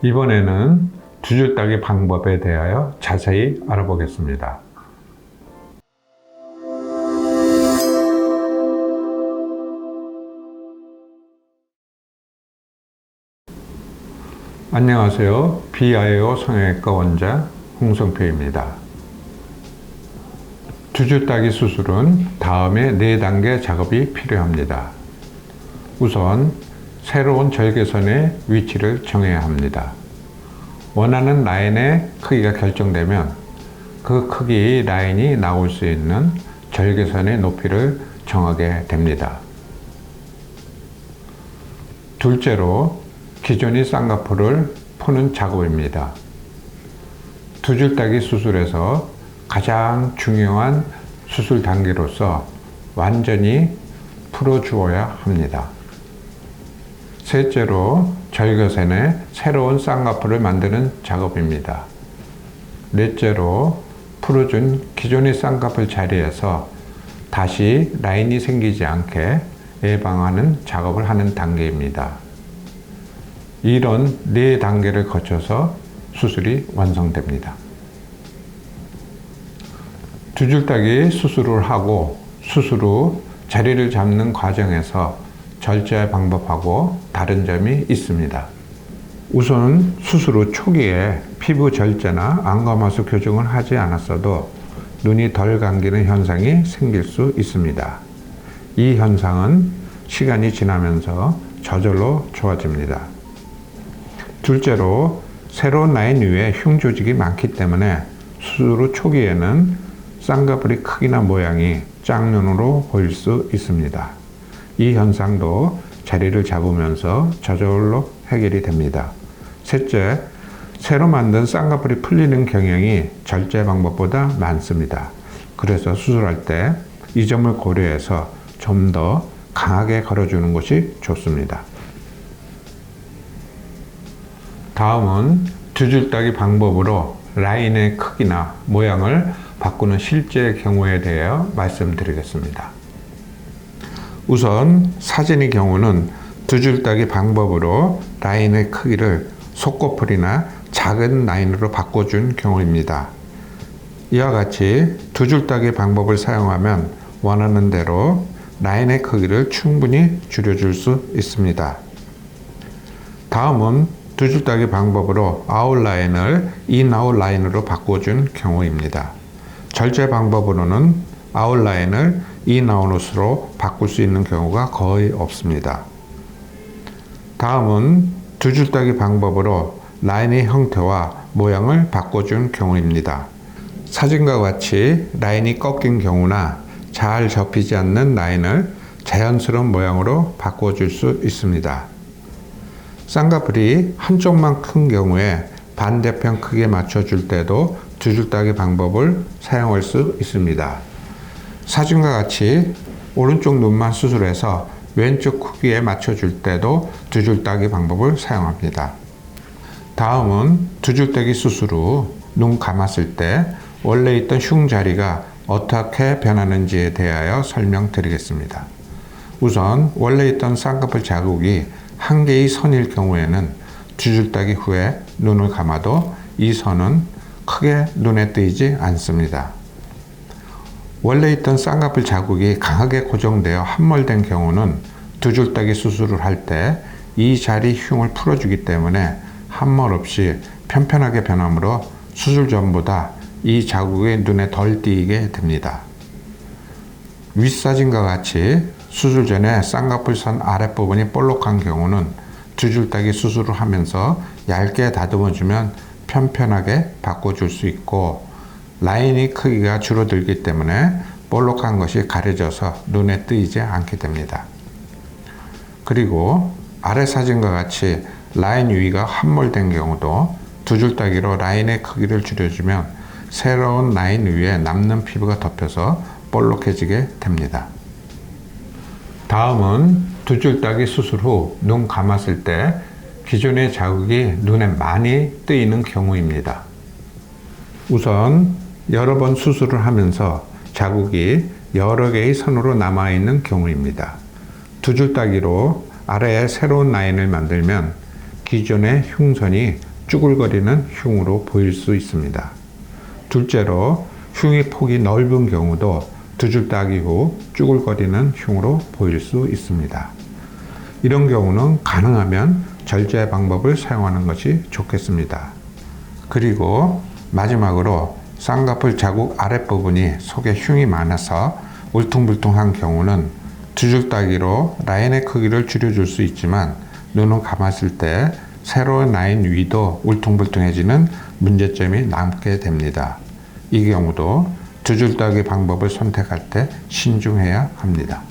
이번에는 두 줄 따기 방법에 대하여 자세히 알아보겠습니다. 안녕하세요. BIO 성형외과 원장 홍성표입니다. 두 줄 따기 수술은 다음에 4단계 작업이 필요합니다. 우선 새로운 절개선의 위치를 정해야 합니다. 원하는 라인의 크기가 결정되면 그 크기 라인이 나올 수 있는 절개선의 높이를 정하게 됩니다. 둘째로 기존의 쌍꺼풀을 푸는 작업입니다. 두 줄 따기 수술에서 가장 중요한 수술 단계로서 완전히 풀어주어야 합니다. 셋째로 절개선에 새로운 쌍꺼풀을 만드는 작업입니다. 넷째로 풀어준 기존의 쌍꺼풀 자리에서 다시 라인이 생기지 않게 예방하는 작업을 하는 단계입니다. 이런 4단계를 거쳐서 수술이 완성됩니다. 두 줄 따기 수술을 하고 수술 후 자리를 잡는 과정에서 절제할 방법하고 다른 점이 있습니다. 우선 수술 후 초기에 피부 절제나 안검하수 교정을 하지 않았어도 눈이 덜 감기는 현상이 생길 수 있습니다. 이 현상은 시간이 지나면서 저절로 좋아집니다. 둘째로 새로운 라인 위에 흉 조직이 많기 때문에 수술 후 초기에는 쌍꺼풀의 크기나 모양이 짝눈으로 보일 수 있습니다. 이 현상도 자리를 잡으면서 저절로 해결이 됩니다. 셋째, 새로 만든 쌍꺼풀이 풀리는 경향이 절제 방법보다 많습니다. 그래서 수술할 때 이 점을 고려해서 좀 더 강하게 걸어주는 것이 좋습니다. 다음은 두 줄 따기 방법으로 라인의 크기나 모양을 바꾸는 실제 경우에 대해 말씀드리겠습니다. 우선 사진의 경우는 두 줄 따기 방법으로 라인의 크기를 솟꺼풀이나 작은 라인으로 바꿔준 경우입니다. 이와 같이 두 줄 따기 방법을 사용하면 원하는 대로 라인의 크기를 충분히 줄여줄 수 있습니다. 다음은 두 줄 따기 방법으로 아웃라인을 인아웃 라인으로 바꿔준 경우입니다. 절제 방법으로는 아웃라인을 인아웃으로 바꿀 수 있는 경우가 거의 없습니다. 다음은 두 줄 따기 방법으로 라인의 형태와 모양을 바꿔준 경우입니다. 사진과 같이 라인이 꺾인 경우나 잘 접히지 않는 라인을 자연스러운 모양으로 바꿔줄 수 있습니다. 쌍꺼풀이 한쪽만 큰 경우에 반대편 크기에 맞춰줄 때도 두 줄 따기 방법을 사용할 수 있습니다. 사진과 같이 오른쪽 눈만 수술해서 왼쪽 크기에 맞춰줄 때도 두 줄 따기 방법을 사용합니다. 다음은 두 줄 따기 수술 후 눈 감았을 때 원래 있던 흉 자리가 어떻게 변하는지에 대하여 설명드리겠습니다. 우선 원래 있던 쌍꺼풀 자국이 한 개의 선일 경우에는 두 줄 따기 후에 눈을 감아도 이 선은 크게 눈에 띄지 않습니다. 원래 있던 쌍꺼풀 자국이 강하게 고정되어 함몰된 경우는 두 줄 따기 수술을 할 때 이 자리 흉을 풀어주기 때문에 함몰 없이 편편하게 변하므로 수술 전보다 이 자국이 눈에 덜 띄게 됩니다. 윗사진과 같이 수술 전에 쌍꺼풀 선 아랫부분이 볼록한 경우는 두 줄 따기 수술을 하면서 얇게 다듬어주면 편편하게 바꿔줄 수 있고 라인의 크기가 줄어들기 때문에 볼록한 것이 가려져서 눈에 띄지 않게 됩니다. 그리고 아래 사진과 같이 라인 위가 함몰된 경우도 두 줄 따기로 라인의 크기를 줄여주면 새로운 라인 위에 남는 피부가 덮여서 볼록해지게 됩니다. 다음은 두 줄 따기 수술 후 눈 감았을 때 기존의 자국이 눈에 많이 뜨이는 경우입니다. 우선 여러 번 수술을 하면서 자국이 여러 개의 선으로 남아있는 경우입니다. 두 줄 따기로 아래에 새로운 라인을 만들면 기존의 흉선이 쭈글거리는 흉으로 보일 수 있습니다. 둘째로 흉의 폭이 넓은 경우도 두 줄 따기 후 쭈글거리는 흉으로 보일 수 있습니다. 이런 경우는 가능하면 절제 방법을 사용하는 것이 좋겠습니다. 그리고 마지막으로 쌍꺼풀 자국 아랫부분이 속에 흉이 많아서 울퉁불퉁한 경우는 두 줄 따기로 라인의 크기를 줄여줄 수 있지만 눈을 감았을 때 새로운 라인 위도 울퉁불퉁해지는 문제점이 남게 됩니다. 이 경우도 두 줄 따기 방법을 선택할 때 신중해야 합니다.